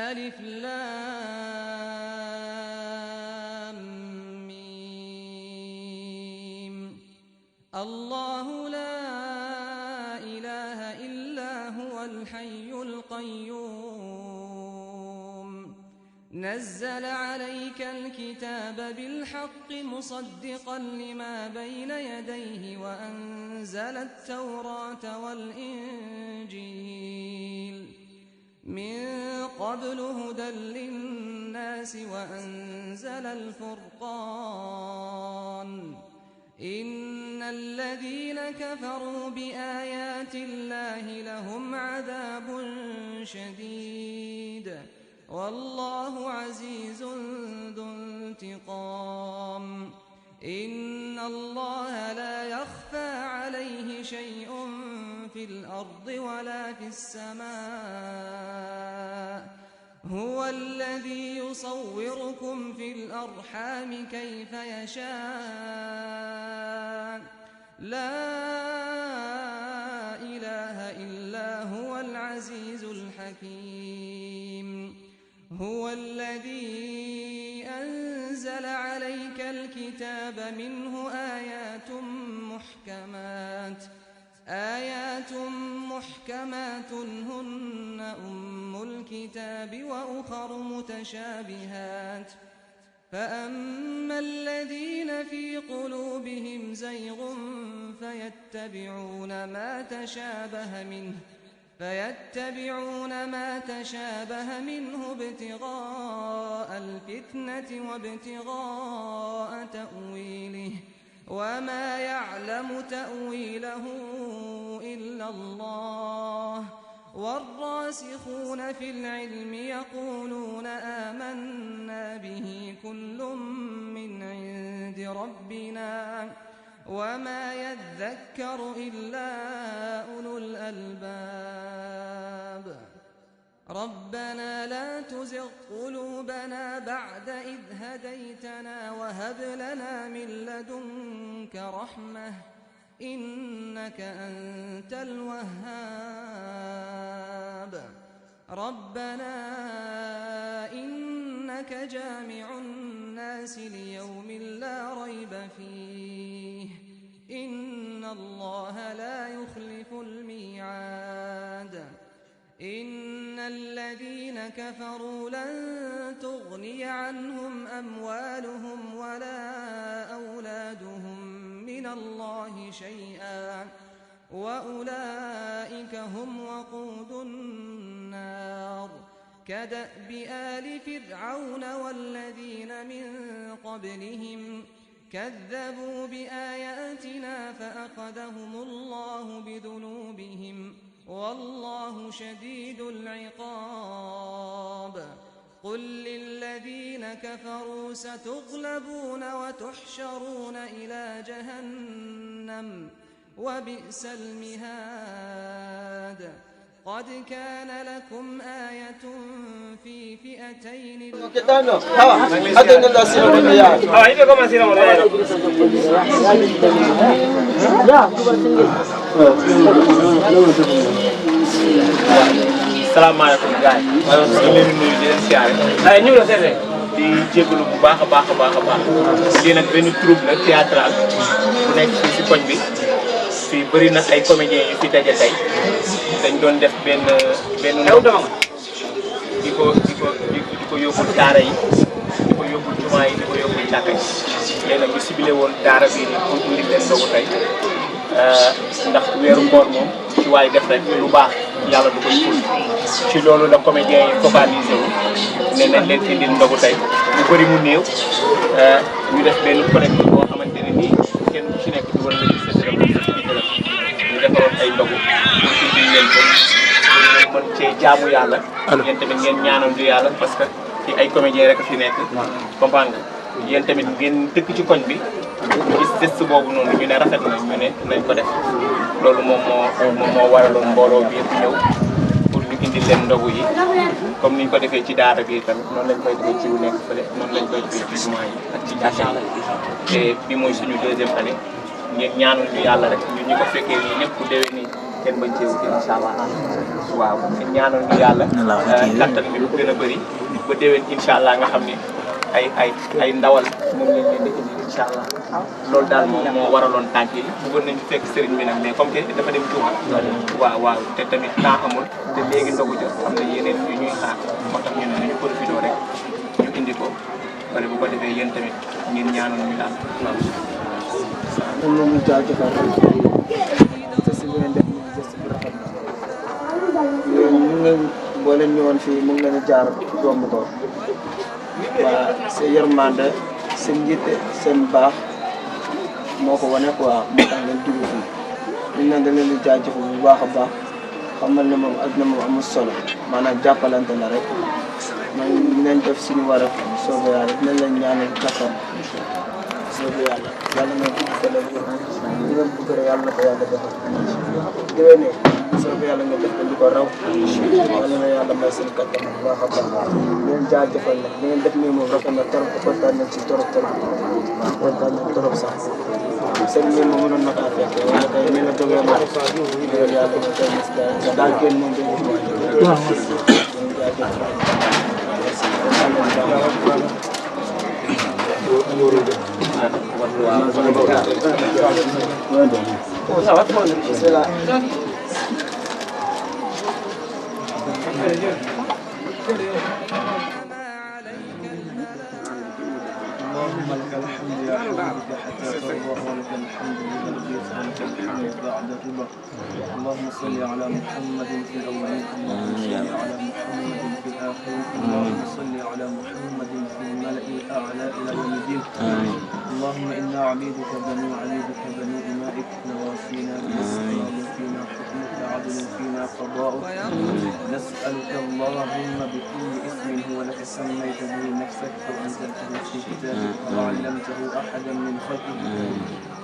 ألف لام ميم الله لا إله إلا هو الحي القيوم نزل عليك الكتاب بالحق مصدقا لما بين يديه وأنزل التوراة والإنجيل من قبل هدى للناس وأنزل الفرقان إن الذين كفروا بآيات الله لهم عذاب شديد والله عزيز ذو انتقام إن الله لا يخفى عليه شيء في الأرض ولا في السماء هو الذي يصوركم في الأرحام كيف يشاء لا إله إلا هو العزيز الحكيم هو الذي أنزل عليك الكتاب منه آيات محكمات هن أم الكتاب وأخر متشابهات فأما الذين في قلوبهم زيغ فيتبعون ما تشابه منه ابتغاء الفتنة وابتغاء تأويله وما يعلم تأويله إلا الله والراسخون في العلم يقولون آمنا به كل من عند ربنا وما يذكر إلا أولو الألباب ربنا لا تزغ قلوبنا بعد إذ هديتنا وهب لنا من لدنك رحمة إنك أنت الوهاب ربنا إنك جامع الناس ليوم لا ريب فيه إن الله لا يخلف الميعاد إن الذين كفروا لن تغني عنهم أموالهم ولا أولادهم من الله شيئا وأولئك هم وقود النار كدأب آل فرعون والذين من قبلهم كذبوا بآياتنا فأخذهم الله بذنوبهم والله شديد العقاب قل للذين كفروا ستغلبون وتحشرون إلى جهنم وبئس المهاد قد كان لكم آية في فئتين salaamaaleykum gars yi. ñu ngi leen di nuyu di leen siyaare. ñu ngi la seetlee. di jégalu bu baax a baax a baax a baax. lii nag benn troupe la théâtral bu nekk fii si koñ bi fii bëri na ay comédiens yu fi daje tey dañ doon def benn ndox di ko yóbbul daara yi di ko yóbbul jumaa yi di ko yóbbul jàkka yi léegi nag ñu ciblé woon daara bii nii pour indi leen ndogu tey ndax weeru koor moom ci waay def rek lu baax yàlla du ko ful ci loolu la comédiens yi focalisé wu ne nañ leen indil ndogu tey mu bëri mu néew ñu def benn collecte boo xamante ne nii kenn ku ci nekk di war a leen sa dërëm ñu defaroon ay ndogu pour indil leen ko pour mën cee jaamu yàlla yéen tamit ngeen ñaanal du yàlla parce que ci ay comédiens rek a fi nekk comprendre nga yéen tamit ngeen dëkk ci koñ bi gis geste boobu noonu ñu ne rafet na ñu ne nañ ko def loolu moom moo waraloon mbooloo bi yëpp ñëw pour ñu indil leen ndogu yi comme niñ ko defee ci daara bi tamit noonu lañ koy defee ci wu nekk fële noonu lañ koy defee ci jumaa yi ak ci jàkka yi te bi mooy suñu deuxième année ngeen ñaanal ñu yàlla rek ñu ko fekkee nii ñëpp ku déwee nii kenn bañ cee wute incha allah waaw ñaanal ñu yàlla kattan bi bu gën a bëri ba déwén incha allah nga xam ni ay ndawal moom lañ leen di indi incha allah loolu daal moo waraloon tànk yi bëggoon nañu fekk sëriñ bi nag mais comme que dafa dem Touba waaw te tamit temps amul te léegi ndogu jot am na yeneen yu ñuy xaar moo tax ñu ne nañu profité rek ñu indi ko pare bu ko defee yéen tamit ngeen ñaanal ñu daal moom la ñu jaajëfal geste bi ngeen def nii geste bu rafet la ñu ngi boo leen ñëwoon fii mu ngi leen jaar yomb ko waa seen yërmande seen njiite seen baax moo ko wane quoi moo tax ngeen dugg fii ñu ne da leen di jaajëfal bu baax a baax xamal ne moom àdduna moom amul solo maanaam jàppalante la rek man dinañ def suñu war a soobee yàlla dinañ leen ñaanal kattan soobee yàlla yàlla na gudd fa la li ngeen bëgg rek yàlla na ko yàlla defal déwénee soobee yàlla nga def ko lu ko raw yàlla na yàlla may seen kattan bu baax a baax leen jaajëfal nag li ngeen def nii moom rafet na trop kontaan nañ ci trop kontaan nañ trop sax seen mbir moom mënoon na kaa fekk wala kay ni la jógee ma loolu yàlla na koy gis daal génn moom dañuy اللهم لك الحمد يا حبيبي حتى ترضى ولك الحمد إذا رضيت ولك الحمد بعد الرضا اللهم صل على محمد في الأولين اللهم صل على محمد في الآخرين اللهم صل على محمد في الملأ الأعلى إلى يوم الدين اللهم إنا عبيدك بنو عبيدك بنو إمائك نواصينا بنصرنا فينا حكمك عدل فينا قضاؤك نسألك اللهم بكل اسم هو لك سميت به نفسك أو أنزلته في كتابك أو علمته أحدا من خلقك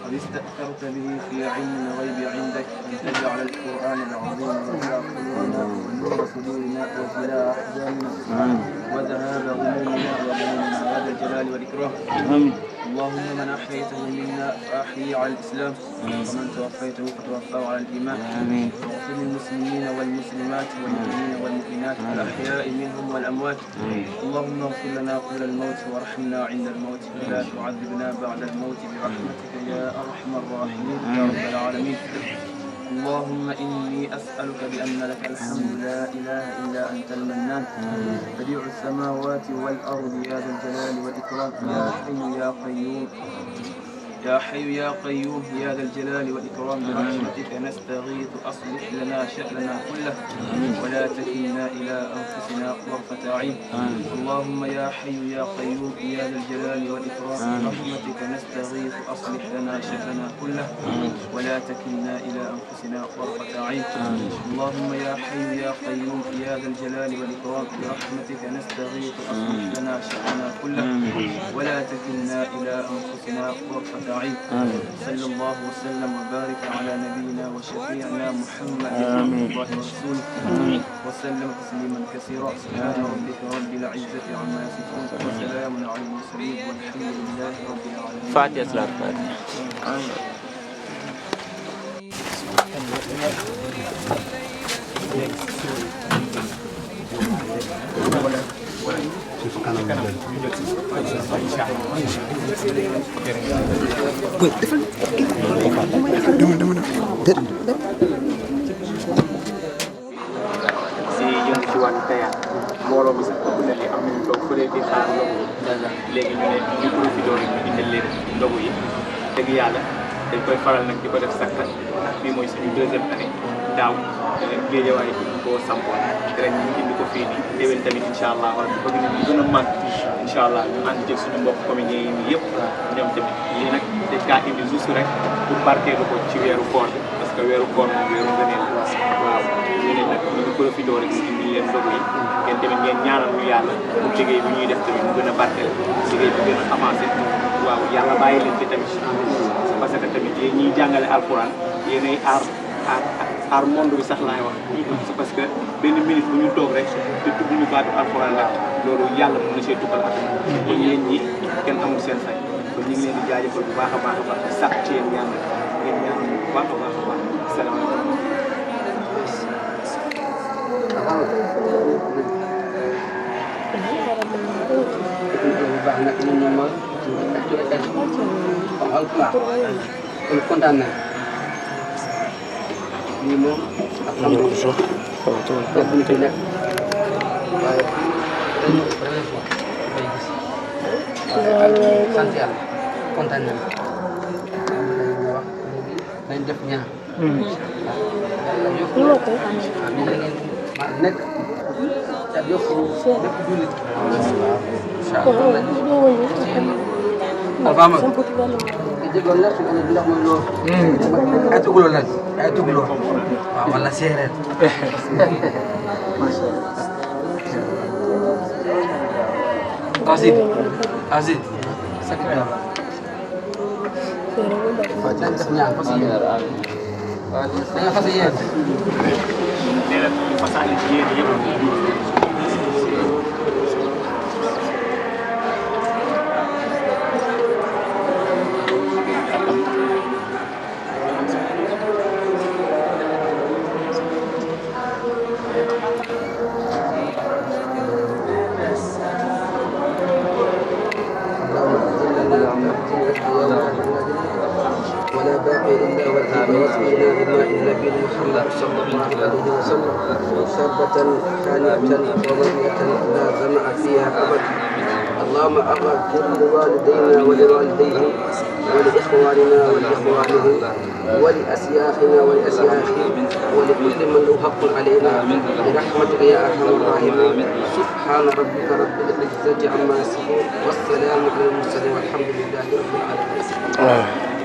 قد استأثرت به في علم الغيب عندك أن تجعل القرآن العظيم ربيع قلوبنا ونور صدورنا وجلاء أحزاننا وذهاب غمومنا وغمومنا يا ذا الجلال والإكرام اللهم من أحييته منا فأحيي على الإسلام ومن توفيته فتوفاه على الإيمان واغفر للمسلمين والمسلمات والمؤمنين والمؤمنات الأحياء منهم والأموات اللهم اغفر لنا قبل الموت وارحمنا عند الموت ولا تعذبنا بعد الموت برحمتك يا أرحم الراحمين يا رب العالمين اللهم إني أسألك بأن لك الحمد لا إله إلا أنت المنان بديع السماوات والأرض يا ذا الجلال والإكرام يا حي يا قيوم يا حي يا قيوم يا ذا الجلال والإكرام برحمتك نستغيث أصلح لنا شأننا كله ولا تكلنا إلى أنفسنا طرفة عين اللهم يا حي يا قيوم يا ذا الجلال والإكرام برحمتك نستغيث أصلح لنا شأننا كله ولا تكلنا إلى أنفسنا طرفة عين اللهم يا حي يا قيوم يا ذا الجلال والإكرام برحمتك نستغيث أصلح لنا شأننا كله ولا تكلنا إلى أنفسنا طرفة عين صلى الله وسلم وبارك على نبينا وشفيعنا محمد عبد الله ورسوله وسلم تسليما كثيرا سبحان ربك رب العزة عما يصفون وسلام على المرسلين والحمد لله رب العالمين. فاتحة صلاة فاتحة. si yëngu ci wàllu théâtre mbooloo mi sax ëpp na li am nañu toog fële di xaar ndogu léegi ñu ne ñu profité rek ñu indil leen ndogu yi dëgg yàlla dañ koy faral nag di ko def sakka ndax bii mooy suñu deuxième année daaw géejawaay bi ñu koo sampoon ren ñu indi ko fii nii déwén tamit incha allah wala bëgg nañu gën a màgg incha allah ñu ànd jëg suñu mbokk comédien yi nii yëpp ñoom tamit lii nag dañ kaa indi juste rek pour barkeelu ko ci weeru koor bi parce que weeru koor moom weeru ngëneel waaw ñu ne nag ñu ngi profité rek ñu indi leen ndogu yi ngeen tamit ngeen ñaanal ñu yàlla pour liggéey bi ñuy def tamit mu gën a barkeel liggéey bi gën a avancé waaw yàlla bàyyi leen fi tamit parce que tamit yéen ñiy jàngale alxuraan yéenay aar monde bi sax laay wax c'est parce que benn minute bu ñu toog rek te tudd ñu baatu alxuraan rek loolu yàlla mën na see tukkal ak kon yéen ñi kenn amul seen fay kon ñu ngi leen di jaajëfal bu baax a baax a baax sax ci yéen ñaan ngeen ñaan bu baax a baax a baax salaamaaleykum baax nag ñun ñu ma xol baax kon kontaan nañ lii moom alhamdulilah def ñu fi nekk waaye dañu première fois day gis waaye sant yàlla kontaan nañ wax nañ def ñaan yàlla yokku ñu la ngeen ma nekk te yokku bépp jullit incha allah Alfama di jégoon nag suñu ndax mooy loolu ay tukulóor lañ ay tukulóor waaw wala séeréer Asid Asid secrétaire dañ def ñaan parce que waaw dañoo fas yéen nee na fasaale ci yéen yëpp ولا باقي إلا والآب واسقنا بماء النبي محمد صلى الله عليه وسلم شربة هانئة وضرية لا ظمأ فيها أبدا اللهم اغفر لوالدينا ولوالديهم ولإخواننا ولإخوانهم ولأسياخنا ولأسياخهم ولكل من له حق علينا برحمتك يا أرحم الراحمين سبحان ربك رب العزة عما يصفون والسلام على المرسلين والحمد لله رب العالمين.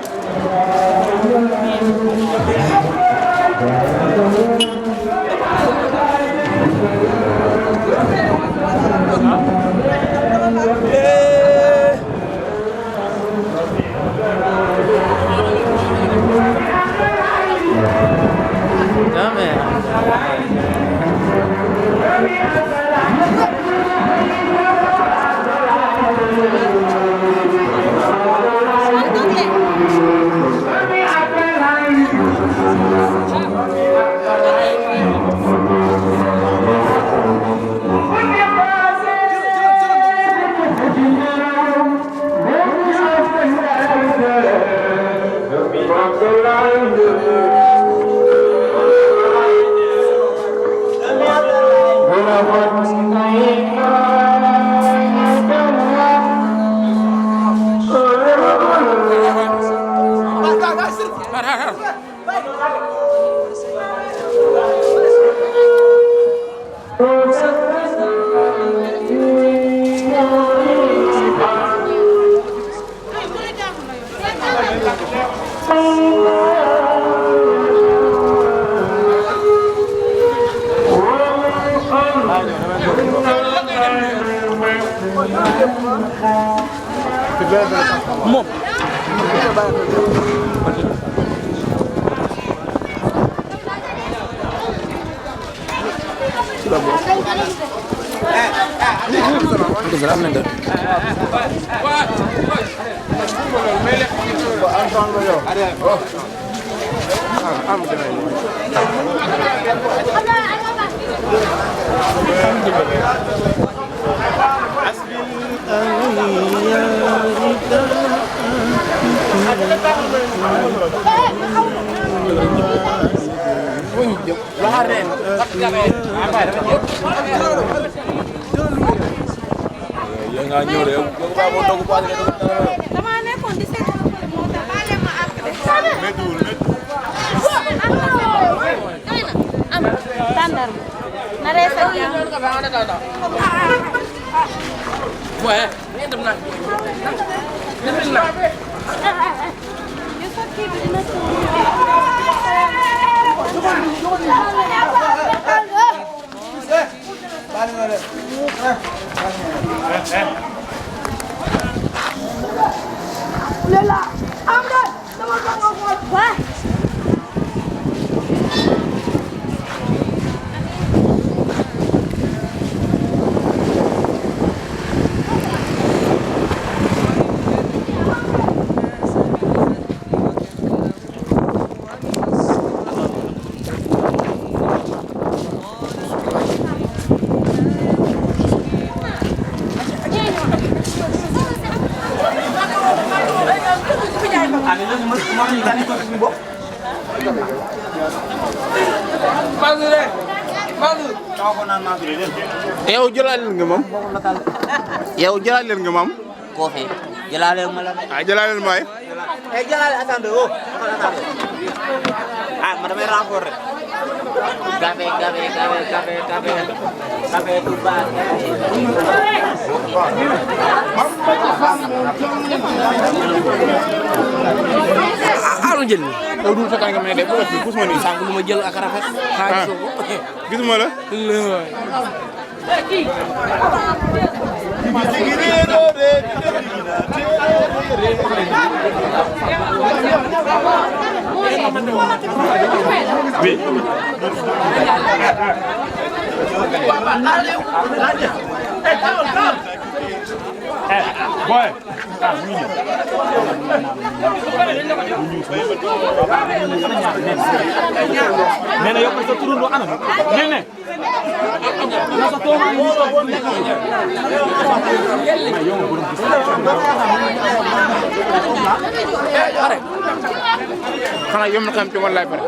yow jëlaaleel nga moom. yow jëlaaleel nga moom. koo fi jëlaaleel ma la. ah jëlaaleel mooy. jëlaaleel attendez woo. ah ma damay renfort rek. café tout bas. ah jël nii. yow du fekkee nga may def bu pousse ma nii. sànq lu ma jël ak rafet. xaalis ko. gisuma la. boy nee na yokkal sa turandoo anam nee na sa tooma ngi pare xanaa yom na xam ci wallaay pare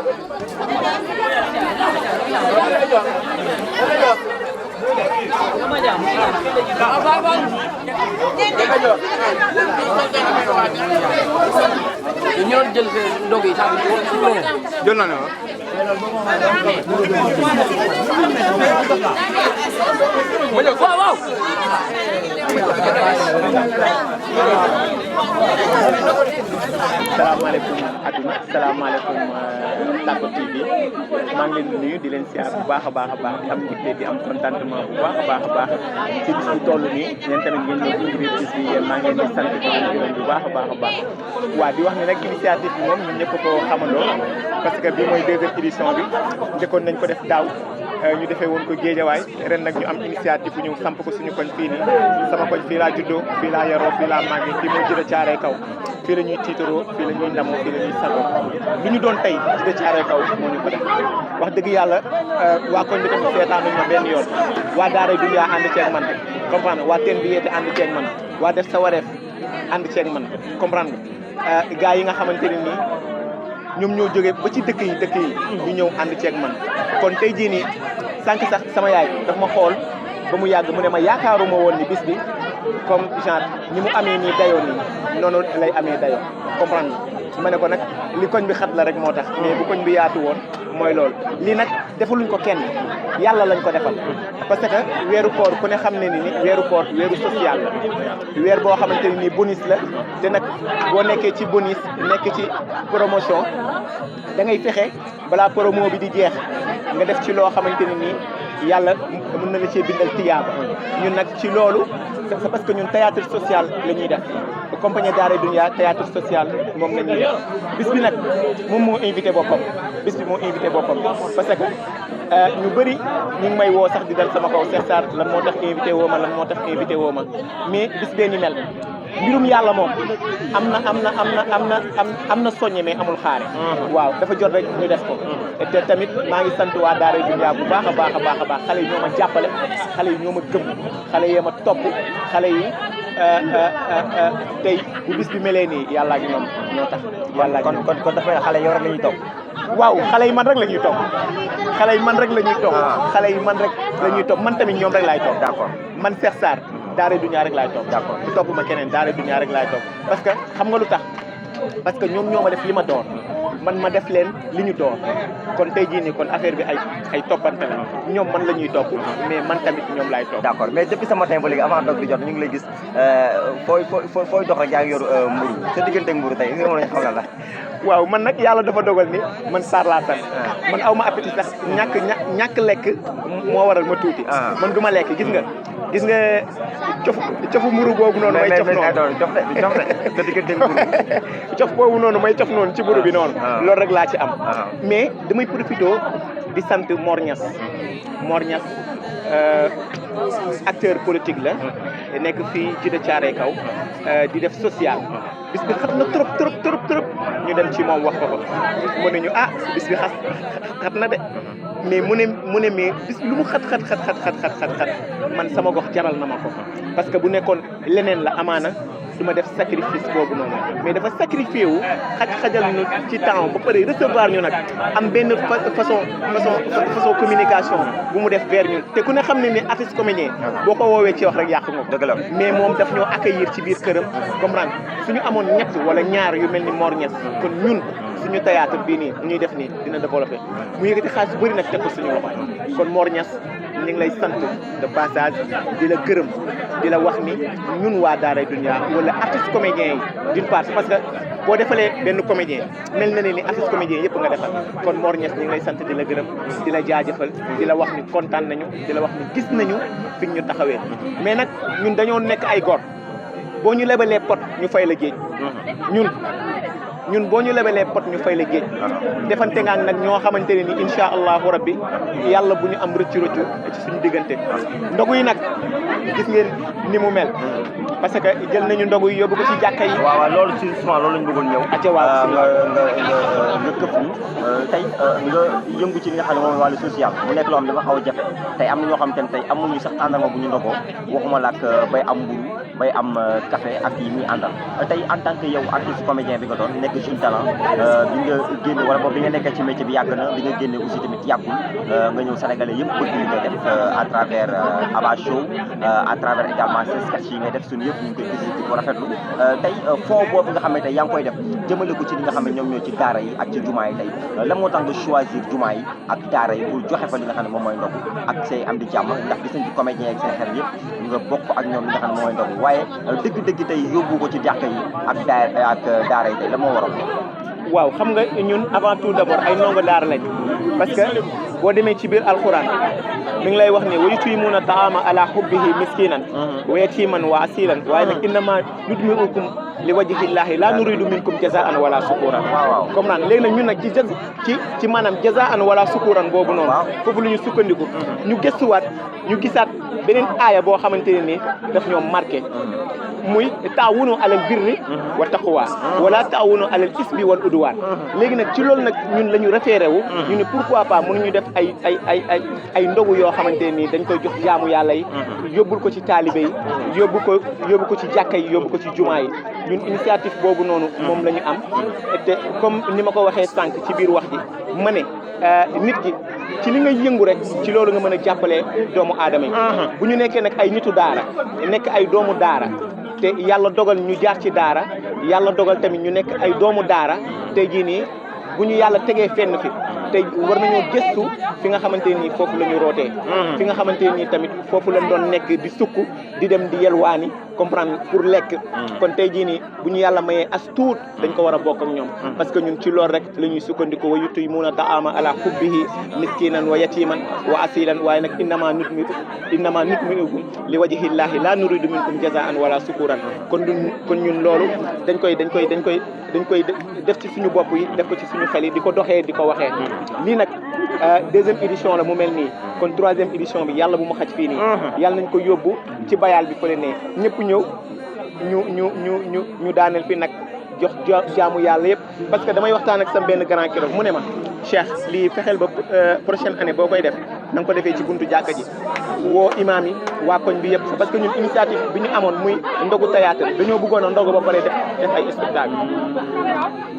ñu jël ndog yi sax jël naa ne wa waaw salaamaaleykum adduna salaamaaleykum Tako TV maa ngi leen di nuyu di leen siyaar bu baax a baax a baax di am mbégte di am contentement bu baax a baax a baax ci bis bi toll nii ñeen tamit ngeen ñëw ci biir bis bi yéen maa ngi leen di sant di leen gërëm bu baax a baax a baax waa di wax ne nag initiative bi moom ñun ñëpp ko xamandoo parce que bii mooy deuxième édition bi njëkkoon nañ ko def daaw ñu defee woon ko Géejawaay ren nag ñu am initiative bu ñëw samp ko suñu koñ fii nii sama koñ fii laa juddoo fii laa yaroo fii laa màggee fii mooy Djiddah Thiaroye Kaw fii la ñuy tiitaroo fii la ñuy ndamoo fii la ñuy sagoo li ñu doon tey Djiddah Thiaroye Kaw moo ñu ko def wax dëgg yàlla waa koñ bi tamit seetaanuñ ma benn yoon waa Daara Dunya ànd ceeg man comprendre waa teen bi yeete ànd ceeg man waa def sa wareef ànd ceeg man comprendre nga gars yi nga xamante ne nii ñoom ñoo jógee ba ci dëkk yi ñu ñëw ànd ceeg man kon tey jii nii sànq sax sama yaay daf ma xool ba mu yàgg mu ne ma yaakaaruma woon ni bis bi comme genre ni mu amee nii dayoo nii noonu lay amee dayoo comprendre ma ne ko nag li koñ bi xat la rek moo tax mais bu koñ bi yaatu woon mooy loolu lii nag defaluñ ko kenn yàlla lañ ko defal parce que weeru koor ku ne xam ne ni weeru koor weeru social la weer boo xamante ne nii bonus la te nag boo nekkee ci bonus nekk ci promotion da ngay fexe balaa promo bi di jeex nga def ci loo xamante ne nii yàlla mën na la cee bindal tiyaaba ñun nag ci loolu c'est parce que ñun théâtre social la ñuy def compagnie Daara Dunya théâtre social moom la ñuy def bis bi nag moom moo invité boppam bis bi moo invité boppam parce que ñu bëri ñu ngi may woo sax di dal sama kaw Cheikh Sarr lan moo tax invité woo ma lan moo tax invité woo ma mais bis bee ni mel mbirum yàlla moom am na soññe mais amul xaare waaw dafa jot rek ñu def ko te tamit maa ngi sant waa Daara Dunya bu baax a baax a baax a baax xale yi ñoo ma jàppale xale yi ñoo ma gëm xale yee ma topp xale yi tey bu bis bi melee nii yàlla ak ñoom ñoo tax yàlla ak ñoom kon dafa xale yow rek la ñuy topp waaw xale yi man rek la ñuy topp xale yi man rek la ñuy topp xale yi man rek la ñuy topp man tamit ñoom rek laay topp d'accord man Cheikh Sarr Daara Dunya rek laay topp d'accord du topp ma keneen Daara Dunya rek laay topp parce que xam nga lu tax parce que ñoom ñoo ma def li ma doon man ma def leen li ñu doon kon tey jii nii kon affaire bi ay toppante la ñoom man la ñuy topp mais man tamit ñoom laay topp. d'accord mais depuis ce matin ba léegi avant dog di jot ñu ngi lay gis fooy dox rek yaa ngi yor mburu sa diggante ak mburu tey nga mën a xam la waaw man nag yàlla dafa dogal ni man Sarr laa sant man aw ma appétit sax ñàkk lekk moo waral ma tuuti man du ma lekk gis nga cofu mburu boobu noonu may cof noonu sa diggante ak mburu cof boobu noonu may cof noonu ci mburu bi noonu loolu rek laa ci am mais damay profité di sant Mor Niass acteur politique la nekk fii Djiddah Thiaroye Kaw di def social bis bi xat na trop ñu dem ci moom wax ko mu ne ñu bis bi xat na de mais mu ne mais bis lu mu xat man sama gox jaral na ma ko parce que bu nekkoon leneen la amaana du ma def sacrifice boobu noonu mais dafa sacrifié wu xajal ñu ci temps ba pare recevoir ñu nag am benn façon communication bu mu def vers ñun te ku ne xam ne ni artiste comédien boo ko woowee ci wax rek yàq nga ko. dëgg la mais moom daf ñoo accueillir ci biir këram comprendre suñu amoon ñett wala ñaar yu mel ni Mor Niass kon ñun suñu théâtre bii nii ñuy def nii dina développé mu yëkkati xaalis bëri nag teg ko suñu loxo kon Mor Niass ñu ngi lay sant de passage di la gërëm di la wax ni ñun waa Daaray Dunya wala artiste comédien yi d'une part parce que boo defalee benn comédien mel na ne ni artiste comédien yëpp nga defal kon Mor Niass ñu ngi lay sant di la gërëm di la jaajëfal di la wax ni kontaan nañu di la wax ni gis nañu fi ñu taxawee mais nag ñun dañoo nekk ay góor boo ñu lebalee pot ñu fay la géej ñun boo ñu lebalee pot ñu fay la géej defante nga nag ñoo xamante ne ni insha allahu rabbi yàlla bu ñu am rëccu ci suñu diggante ndogu yi nag gis ngeen ni mu mel parce que jël nañu ndogu yi yóbbu ko ci jàkka yi. waaw loolu ci souvent loolu lañu bëggoon ñëw. acca waaw nga këf ni tey nga yëngu ci li nga xam ne moom wàllu social mu nekk loo xam ne dafa xaw a jafe tey am na ñoo xam te ne tey amuñu sax tàndarma bu ñu ndogoo waxuma la ak bay am mburu bay am café ak yi muy àndal tey en tant que yow artiste comédien bi nga doon nekk jeune talent bi nga génne wala boobu bi nga nekkee ci métier bi yàgg na bi nga génne aussi tamit yàggul nga ñëw sénégalais yëpp bëgg li nga def à travers Aba Show à travers également ces sketch yi ngay def suñu yëpp ñu ngi koy gis di ko rafetlu tey fond boobu nga xam ne tey yaa ngi koy def jëmale ko ci li nga xam ne ñoom ñoo ci daara yi ak ci jumaa yi tey lan moo tax nga choisir jumaa yi ak daara yi pour joxe fa li nga xam ne moom mooy ndogu ak say am di jàmm ndax gis nañ ci comédien ak seen xel yëpp nga bokk ak ñoom li nga xam ne moom mooy ndogu waaye dëgg-dëgg tey yóbbu ko ci jàkka yi ak daara yi tey la moo waral waaw xam nga ñun avant tout d'abord ay ndongo daara lañ parce que boo demee ci biir alxuraan mi ngi lay wax ne wa yut'imuuna ta'aama ala hubbihi miskinan wa yatiman wa asilan waaye nag innama nut'imukum li wajhillahi la nuridu minkum jazaan wala sukuran comme naan léegi nag ñun nag ci maanaam jazaan wala sukuran boobu noonu foofu lu ñu sukkandiku ñu gëstuwaat ñu gisaat beneen aaya boo xamante ne ni daf ñoo marqué muy taawunu alal birri wa taqwa wala taawunu alal isbi wal udwan léegi nag ci loolu nag ñun la ñu référé wu ñu ne pourquoi pas mënuñu def ay ndogu yoo xamante ne nii dañ koy jox jaamu yàlla yi yóbbul ko ci taalibe yi yóbbu ko ci jàkka yi yóbbu ko ci jumaa yi ñun initiative boobu noonu moom la ñu am te comme ni ma ko waxee sànq ci biir wax ji ma ne nit ki ci li nga yëngu rek ci loolu nga mën a jàppalee doomu aadama yi bu ñu nekkee nag ay nitu daara nekk ay doomu daara te yàlla dogal ñu jaar ci daara yàlla dogal tamit ñu nekk ay doomu daara tey jii nii bu ñu yàlla tegee fenn fi tey war nañoo gëstu fi nga xamante nii foofu la ñu rootee fi nga xamante nii tamit foofu lañ doon nekk di sukk di dem di yelwaani comprendre pour lekk kon tey jii nii bu ñu yàlla mayee as tuut dañ ko war a bokk ak ñoom parce que ñun ci loolu rek la ñuy sukkandiku wa yut'imuuna ta'aama ala hubbihi miskinan wa yatiman wa asilan waaye nag innama nut'imukum li wajhillahi la nuridu minkum jazaan wala sukuran kon ñun loolu dañ koy def ci suñu bopp yi def ko ci suñu xel yi di ko doxee di ko waxee lii nag deuxième édition la mu mel nii kon troisième édition bi yàlla bu mu xaj fii nii yàlla nañ ko yóbbu ci bayal bi fële ne ñëpp ñëw ñu daaneel fi nag jox jaamu yàlla yëpp parce que damay waxtaan ak sam benn grand keroog mu ne ma Cheikh lii fexeel ba prochaine année boo koy def na nga ko defee ci buntu jàkka ji woo imaam yi waa koñ bi yëpp parce que ñun initiative bi ñu amoon muy ndogu théâtre dañoo bëggoon a ndogu ba pare def ay spectacle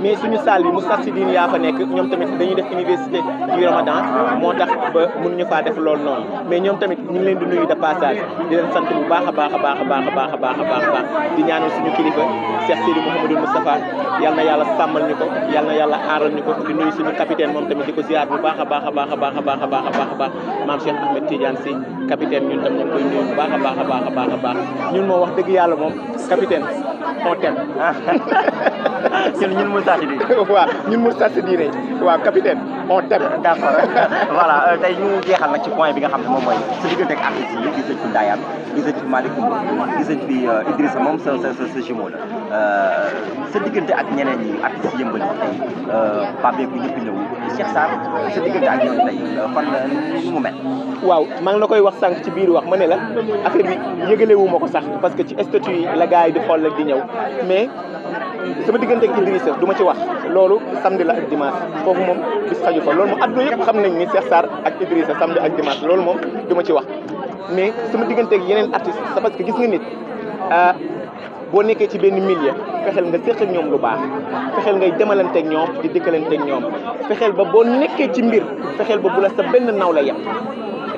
mais suñu salle bi Moustarchidine yaa fa nekk ñoom tamit dañuy def université du Ramadan moo tax ba mënuñu faa def loolu noonu mais ñoom tamit ñu ngi leen di nuyu de passage di leen sant bu baax a baax di ñaanal suñu kilifa Cheikh Sidi Mouhamadou Moustapha yal na yàlla sàmmal ñu ko yal na yàlla aaral ñu ko di nuyu suñu capitaine moom tamit di ko ziar bu baax a baax maam Cheikh Ahmed Tidiane Sy capitaine ñun tam ñu ngi koy nuyu bu baax a baax ñun moo wax dëgg yàlla moom capitaine on t'aime ñun Moustarchidine waaw ñun Moustarchidine waaw capitaine on t'aime d'accord voilà tey ñu jeexal nag ci point bi nga xam ne moom mooy sa diggante ak artistes yi gis nañ fi Ndayane gis nañ fi Malick Coumba gis nañ fi Idrissa moom sa jumeau la sa diggante ak ñeneen ñi artistes yëmbal yi tey Pape Beku ñëpp ñëw Cheikh Sarr sa diggante ak ñoom tey fan la nu mu mel waaw maa ngi la koy wax sànq ci biir wax ma ne la affaire bi yëgalewu ma ko sax parce que ci statut yi la gars yi di xool rek di ñëw mais sama diggante ak Idrissa du ma ci wax loolu samedi la ak dimanche foofu moom bis xaju fa loolu moom adduna yëpp xam nañ ni Cheikh Sarr ak Idrissa samedi ak dimanche loolu moom du ma ci wax mais sama diggante ak yeneen artistes c'est parce que gis nga nit boo nekkee ci benn milieu fexeel nga séq ak ñoom lu baax fexeel ngay demalante ak ñoom di dëkkalante ak ñoom fexeel ba boo nekkee ci mbir fexeel ba bu la sa benn naw la yem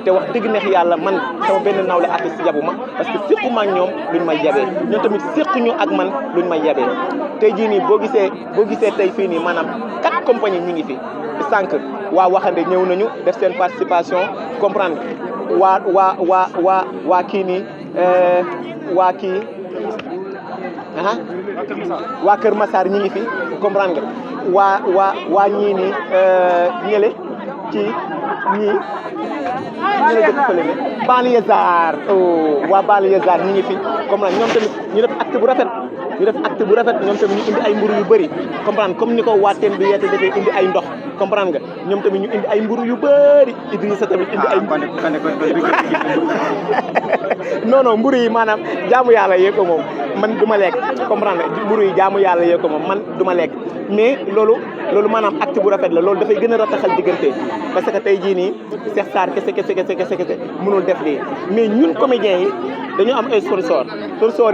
te wax dëgg neex yàlla man sama benn nawle artiste yabu ma parce que séquma ak ñoom luñ may yabee ñoom tamit séquñu ak man luñ may yabee tey jii nii boo gisee tey fii nii maanaam 4 compagnies ñi ngi fi sànq waa Waxande ñëw nañu def seen participation comprendre waa kii nii waa kii waa Kër Massar ñi ngi fi comprendre nga waa ñii nii ñële ci ñii ñu ne dëkk fële ne Banlieusard waa Banlieusard ñi ngi fi comprendre ñoom tamit ñu def acte bu rafet ñoom tamit ñu indi ay mburu yu bëri comprendre comme ni ko waa teen bi yeete defee indi ay ndox comprendre nga ñoom tamit ñu indi ay mburu yu bëri Idrissa tamit indi ay non mburu yi maanaam jaamu yàlla yee ko moom man du ma lekk comprendre nga mburu yi jaamu yàlla yee ko moom man du ma lekk mais loolu maanaam acte bu rafet la loolu dafay gën a rataxal diggante parce que tey jii nii Cheikh Sarr kese mënul def lii mais ñun comédiens yi dañoo am ay sponsor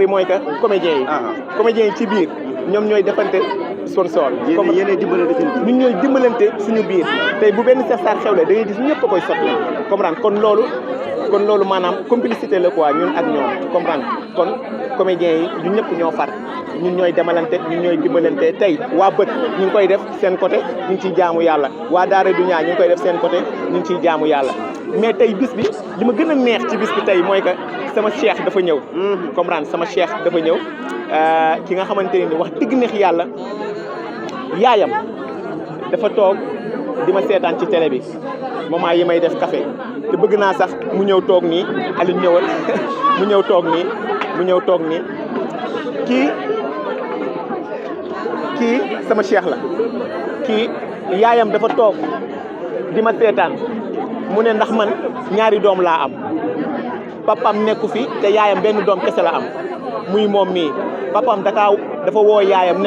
yi mooy que comédiens yi ci biir ñoom ñooy defante sponsor comme yéen dimbalante ñun ñooy dimbalante suñu biir tey bu benn Cheikh Sarr xewle da ngay gis ñëpp a koy sotti comprendre kon loolu maanaam complicité la quoi ñun ak ñoom comprendre kon comédiens yi ñu ñëpp ñoo far ñun ñooy demalante ñun ñooy dimbalante tey waa bët ñu ngi koy def seen côté ñu ngi ciy jaamu yàlla waa Daara du ñaa ñu ngi koy def seen côté ñu ngi ciy jaamu yàlla mais tey bis bi li ma gën a neex ci bis bi tey mooy que sama cheikh dafa ñëw comprendre sama cheikh dafa ñëw ki nga xamante ne ni wax dëgg neex yàlla yaayam dafa toog di ma seetaan ci télé bi moment yi may def café te bëgg naa sax mu ñëw toog nii Aliou ñëwal mu ñëw toog nii kii sama cheikh la kii yaayam dafa toog di ma seetaan mu ne ndax man ñaari doom laa am papam nekku fi te yaayam benn doom kese la am muy moom mii papam dafa woo yaayam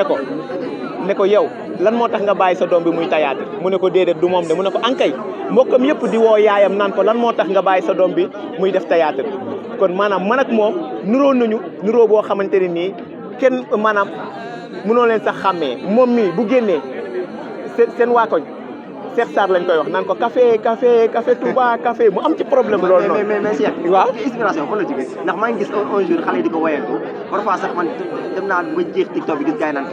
ne ko yow lan moo tax nga bàyyi sa doom bi muy tayaate mu ne ko déedéet du moom de mu ne ko ankay mbokkam yëpp di woo yaayam naan ko lan moo tax nga bàyyi sa doom bi muy def tayaate kon maanaam man ak moom nuroo nañu nuroo boo xamante ne nii kenn maanaam mënoo leen sax xàmmee moom mii bu génnee seen waa koñ Cheikh Sarr lañ koy wax naan ko café Touba café mu am ci problème loolu noonu. mais Cheikh. waaw inspiration fan la jógee ndax maa ngi gis un jour xale yi di ko woyantu parfois sax man dem naa ba jeex TikTok bi gis gars yi naan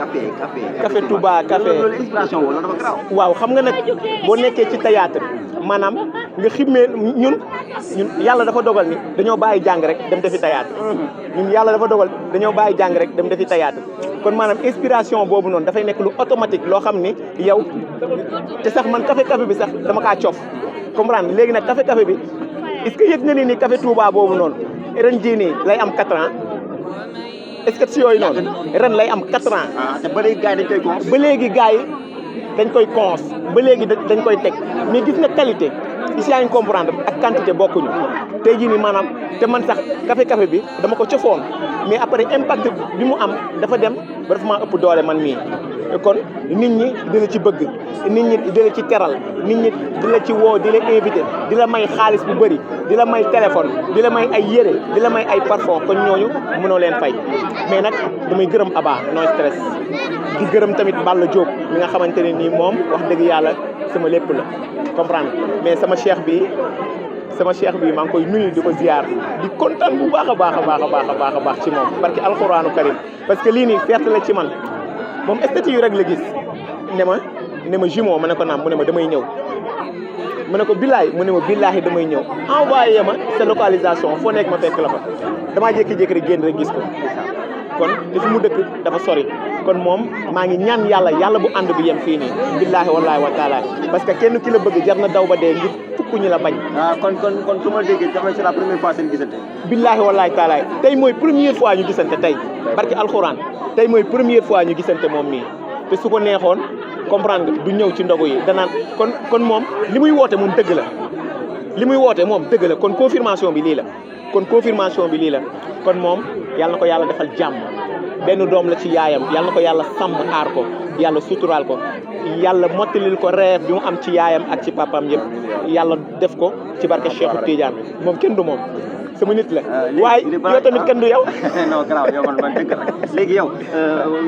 café Touba café loolu inspiration wala dafa garaaw. waaw xam nga nag boo nekkee ci théâtre maanaam nga ximmee ñun yàlla dafa dogal ni dañoo bàyyi jàng rek dem defi théâtre ñun yàlla dafa dogal dañoo bàyyi jàng rek dem defi théâtre kon maanaam inspiration boobu noonu dafay nekk lu automatique loo xam ni yow te sax man café bi sax dama kaa coof comprendre léegi nag café bi est-ce que yëg nga ni café Touba boobu noonu ren jii nii lay am 4 ans est-ce que si yooyu noonu ren lay am 4 ans. te ba léegi gars yi dañ koy cons. ba léegi gars yi dañ koy cons ba léegi dañ koy teg mais gis nga qualité ici yaa ngi comprendre ak quantité bokkuñu tey jii nii maanaam te man sax café bi dama ko cofoon mais après impact bi mu am dafa dem ba dafa maa ëpp doole man mii kon nit ñi di la ci bëgg nit ñi di la ci teral nit ñi di la ci woo di la invité di la may xaalis bu bëri di la may téléphone di la may ay yére di la may ay parfum kon ñooñu mënoo leen fay mais nag damay gërëm Aba no stress di gërëm tamit Balla Diop mi nga xamante ne nii moom wax dëgg yàlla sama lépp la comprendre mais sama cheikh bi maa ngi koy nuyu di ko ziar di kontaan bu baax a baax ci moom parce que alxuraanu karim parce que lii nii fierté la ci man moom statut yu rek la gis ne ma jumeau ma ne ko naam mu ne ma damay ñëw ma ne ko billaay mu ne ma billaahi damay ñëw envoyé ma sa localisation foo nekk ma fekk la fa damaa jékki-jékki rek génn rek gis ko kon te fi mu dëkk dafa sori kon moom maa ngi ñaan yàlla bu ànd bi yem fii nii billaahi wallaahi wa taala parce que kenn ki la bëgg jar na daw ba dee ngir fukk ñi la bañ. kon su ma déggee dafay c'est la première fois seen gisante. billaahi wallaahi taala tey mooy première fois ñu gisante tey barki alxuraan tey mooy première fois ñu gisante moom mii te su ko neexoon comprendre nga du ñëw ci ndogu yi danaan kon moom li muy woote moom dëgg la kon confirmation bi lii la kon moom yàlla na ko yàlla defal jàmm benn doom la ci yaayam yàlla na ko yàlla sàmm aar ko yàlla suturaal ko yàlla mottalil ko reef bi mu am ci yaayam ak ci papaam yëpp yàlla def ko ci barke Cheikh Tidiane moom kenn du moom sama nit la waaye yow tamit kenn du yow non grave yow man dëgg la léegi yow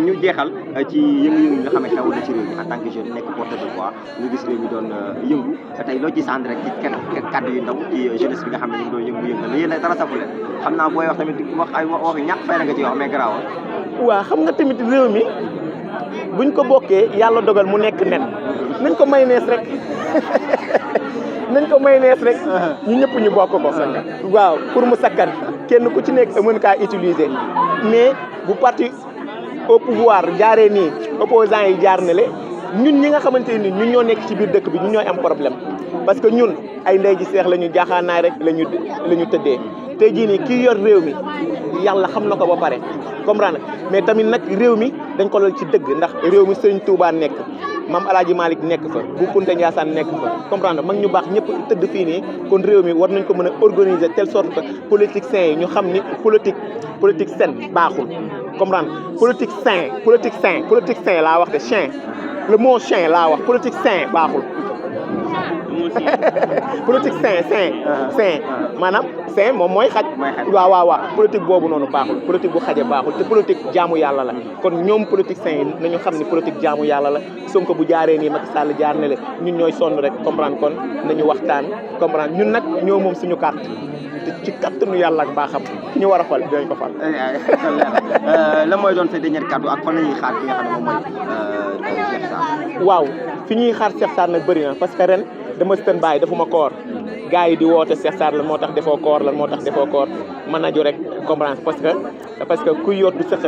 ñu jeexal ci yëngu-yëngu yi nga xam ne xew na ci réew mi en tant que jeune nekk porteur de voix ñu gis réew mi doon yëngu tey loo ci sant rek ci kàddu yu ndaw ci jeunesse bi nga xam ne ñu ngi doon yëngu-yëngal yéen dara safu leen xam naa booy wax tamit wax ay wax ñàkk fay na nga ci wax mais garaaw waaw xam nga tamit réew mi buñ ko bokkee yàlla dogal mu nekk nen nañ ko mayonnaise rek nañ ko mayonnaise rek ñu ñëpp ñu bokk ko waaw pour mu sakkan kenn ku ci nekk mën kaa utiliser mais bu parti au pouvoir jaaree nii opposants yi jaar na le ñun ñi nga xamante ni ñun ñoo nekk ci biir dëkk bi ñun ñooy am problème parce que ñun ay ndey ji seex la ñu jaaxaanaay rek la ñu tëddee tey jii nii kii yor réew mi yàlla xam na ko ba pare comprendre mais tamit nag réew mi dañ ko lal ci dëgg ndax réew mi Serigne Touba nekk Mame El Hadji Malick nekk fa Bu Kounta Ndiassane nekk fa comprendre mag ñu baax ñëpp tëdd fii nii kon réew mi war nañ ko mën a organiser telle sorte que politiciens yi ñu xam ni politique saine baaxul comprendre politique sain laa wax de chien le mot chien laa wax politique sain baaxul politique sain maanaam sain moom mooy xaj waaw politique boobu noonu baaxul politique bu xaje baaxul te politique jaamu yàlla la kon ñoom politique sain yi nañu xam ni politique jaamu yàlla la Sonko bu jaaree nii Macky Sall jaar na le ñun ñooy sonn rek comprendre kon nañu waxtaan comprendre ñun nag ñoo moom suñu carte te ci kattanu yàlla ak baaxam ki ñu war a fal dinañ ko fal la mooy doon sa dernier kàddu ak fan la ñuy xaar ki nga xam ne moom mooy Cheikh Sarr waaw fi ñuy xaar Cheikh Sarr nag bëri na parce que ren dama sën bàyyi defuma koor gars yi di woote Cheikh Sarr lan moo tax defoo koor lan moo tax defoo koor mën nañu rek comprendre parce que kuy yoot du sëqat